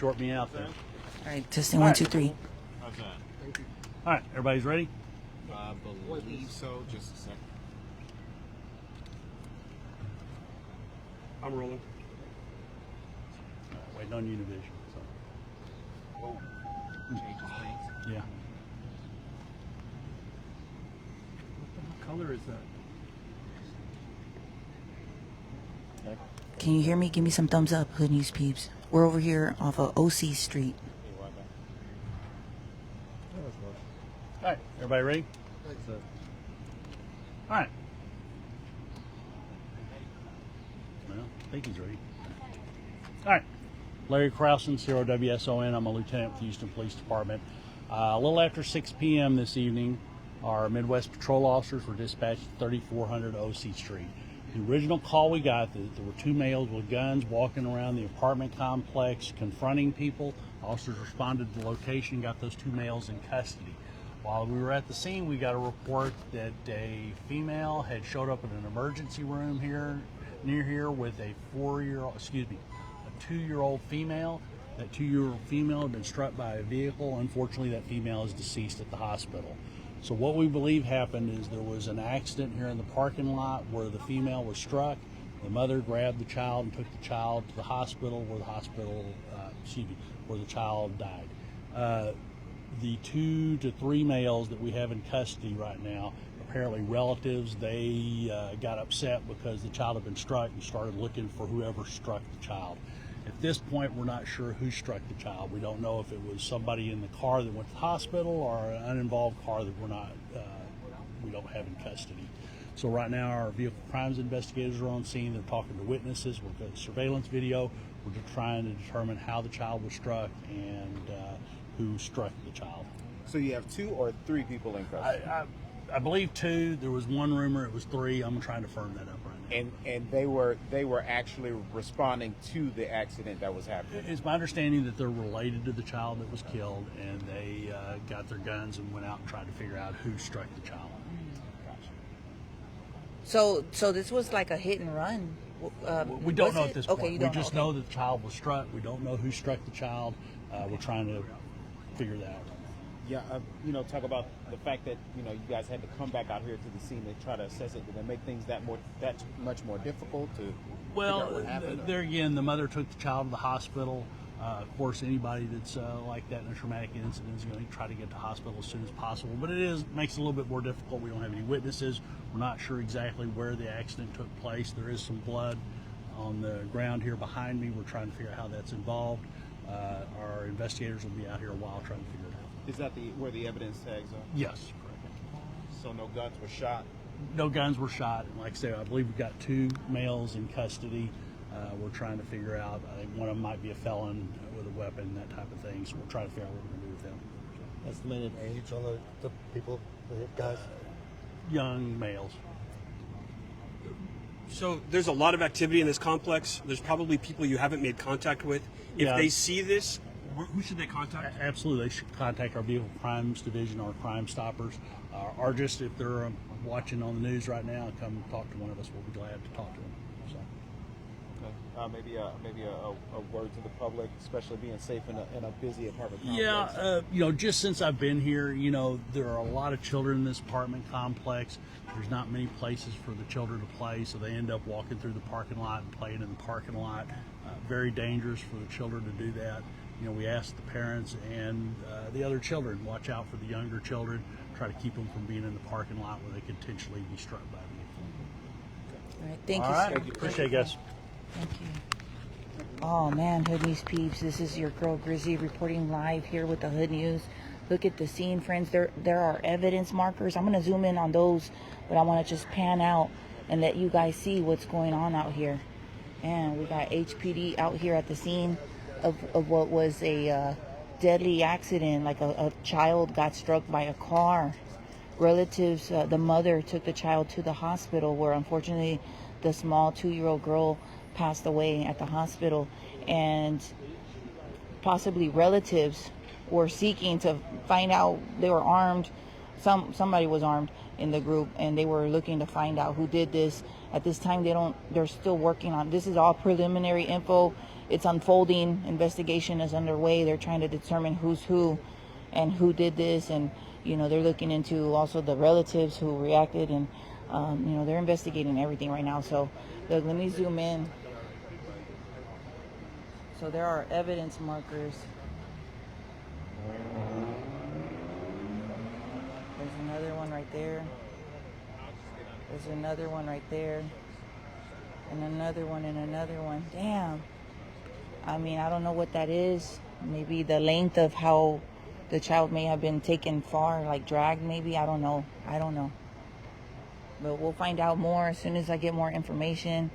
short me out there. All right, testing 1, 2, 3. How's that? All right, everybody's ready? I believe so. Just a second. I'm rolling. Waiting on Univision. So. Oh, changes things. Yeah. What color is that? Can you hear me? Give me some thumbs up, Hood News peeps. We're over here off of Ocee Street. All right, everybody ready? All right. Well, I think he's ready. All right. Larry Krausen, 0WSON. I'm a lieutenant with the Houston Police Department. A little after 6 p.m. this evening, our Midwest patrol officers were dispatched to 3400 Ocee Street. The original call we got, there were 2 males with guns walking around the apartment complex confronting people. Officers responded to the location, got those 2 males in custody. While we were at the scene, we got a report that a female had showed up in an emergency room near here with a 2-year-old female. That 2-year-old female had been struck by a vehicle. Unfortunately, that female is deceased at the hospital. So what we believe happened is there was an accident here in the parking lot where the female was struck. The mother grabbed the child and took the child to the hospital where the child died. The 2 to 3 males that we have in custody right now, apparently relatives, they got upset because the child had been struck and started looking for whoever struck the child. At this point, we're not sure who struck the child. We don't know if it was somebody in the car that went to the hospital or an uninvolved car that we don't have in custody. So right now, our vehicle crimes investigators are on scene. They're talking to witnesses. We've got surveillance video. We're just trying to determine how the child was struck and who struck the child. So you have 2 or 3 people in custody? I believe 2. There was one rumor it was 3. I'm trying to firm that up right now. And they were actually responding to the accident that was happening. It's my understanding that they're related to the child that was killed, and they got their guns and went out and tried to figure out who struck the child. So this was like a hit and run. We don't know at this point. Okay, We just know that the child was struck. We don't know who struck the child. We're trying to figure that out. Yeah, talk about the fact that you guys had to come back out here to the scene to try to assess it. Did that make things that much more difficult to? Well, there again, the mother took the child to the hospital. Of course, anybody that's like that in a traumatic incident is going to try to get to the hospital as soon as possible. But it makes it a little bit more difficult. We don't have any witnesses. We're not sure exactly where the accident took place. There is some blood on the ground here behind me. We're trying to figure out how that's involved. Our investigators will be out here a while trying to figure it out. Is that where the evidence tags are? Yes, correct. So no guns were shot? No guns were shot. And like I said, I believe we've got 2 males in custody. We're trying to figure out, I think one of them might be a felon with a weapon, that type of thing. So we're trying to figure out what we're going to do with them. Estimated age on the people, the guys? Young males. So there's a lot of activity in this complex. There's probably people you haven't made contact with. If they see this, who should they contact? Absolutely. They should contact our Vehicle Crimes Division, our Crime Stoppers, or just if they're watching on the news right now, come talk to one of us. We'll be glad to talk to them. So. Maybe a word to the public, especially being safe in a busy apartment Yeah, complex. just since I've been here, there are a lot of children in this apartment complex. There's not many places for the children to play, so they end up walking through the parking lot and playing in the parking lot. Very dangerous for the children to do that. We ask the parents and the other children, watch out for the younger children, try to keep them from being in the parking lot where they could potentially be struck by a vehicle. All right, thank you, All right, sir. appreciate it, guys. Thank you. Oh man, Hood News peeps, this is your girl Grizzy reporting live here with the Hood News. Look at the scene, friends. There are evidence markers. I'm gonna zoom in on those, but I want to just pan out and let you guys see what's going on out here. And we got HPD out here at the scene of what was a deadly accident, like a child got struck by a car. Relatives, the mother took the child to the hospital where unfortunately the small 2-year-old girl passed away at the hospital, and possibly relatives were seeking to find out, they were armed, somebody was armed in the group, and they were looking to find out who did this. At this time, they're still working on, this is all preliminary info. It's unfolding. Investigation is underway. They're trying to determine who's who and who did this, and they're looking into also the relatives who reacted, and they're investigating everything right now. So look, let me zoom in. So there are evidence markers. There's another one right there. There's another one right there. And another one and another one. Damn. I mean, I don't know what that is. Maybe the length of how the child may have been taken far, like dragged maybe. I don't know. But we'll find out more as soon as I get more information.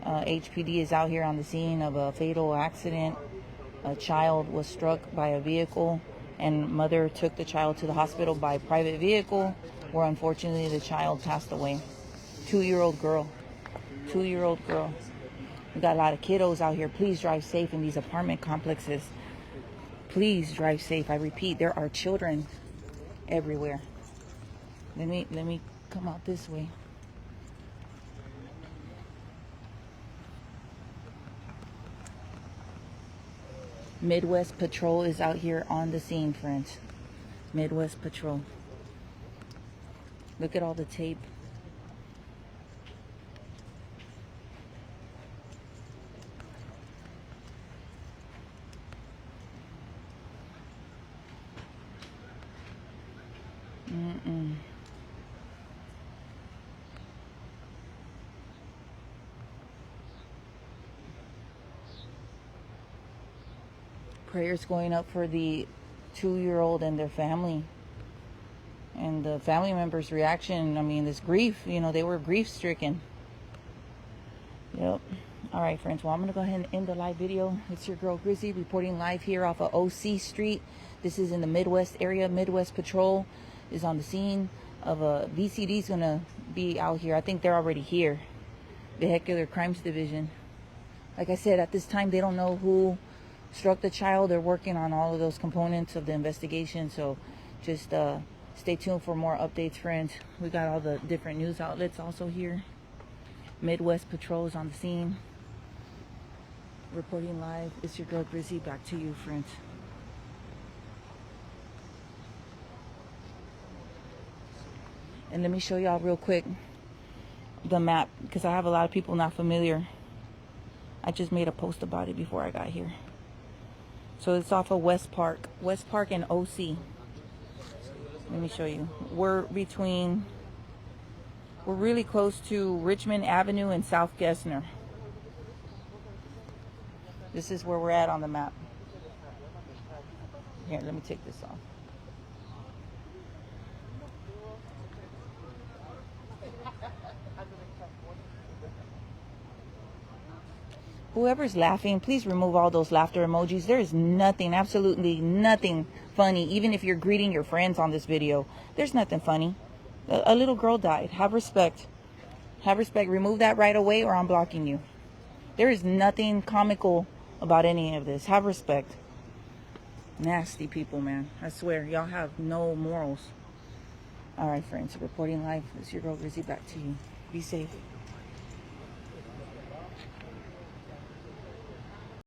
HPD is out here on the scene of a fatal accident. A child was struck by a vehicle, and mother took the child to the hospital by private vehicle, where unfortunately the child passed away. 2-year-old girl. We got a lot of kiddos out here. Please drive safe in these apartment complexes. Please drive safe. I repeat, there are children everywhere. Let me come out this way. Midwest Patrol is out here on the scene, friends. Midwest Patrol. Look at all the tape. Prayers going up for the 2-year-old and their family. And the family members' reaction, I mean, this grief, they were grief-stricken. Yep. All right, friends. Well, I'm going to go ahead and end the live video. It's your girl, Grizzy, reporting live here off of Ocee Street. This is in the Midwest area. Midwest Patrol is on the scene of a VCD is going to be out here. I think they're already here. Vehicular Crimes Division. Like I said, at this time, they don't know who struck the child. They're working on all of those components of the investigation. So just stay tuned for more updates, friends. We got all the different news outlets also here. Midwest Patrol is on the scene. Reporting live. It's your girl, Grizzy. Back to you, friends. And let me show y'all real quick the map, because I have a lot of people not familiar. I just made a post about it before I got here. So it's off of West Park and Ocee. Let me show you. We're really close to Richmond Avenue and South Gessner. This is where we're at on the map. Here, let me take this off. Whoever's laughing, please remove all those laughter emojis. There is nothing, absolutely nothing funny. Even if you're greeting your friends on this video, there's nothing funny. A little girl died. Have respect. Have respect. Remove that right away or I'm blocking you. There is nothing comical about any of this. Have respect. Nasty people, man. I swear, y'all have no morals. All right, friends. Reporting live. It's your girl, Grizzy. Back to you. Be safe.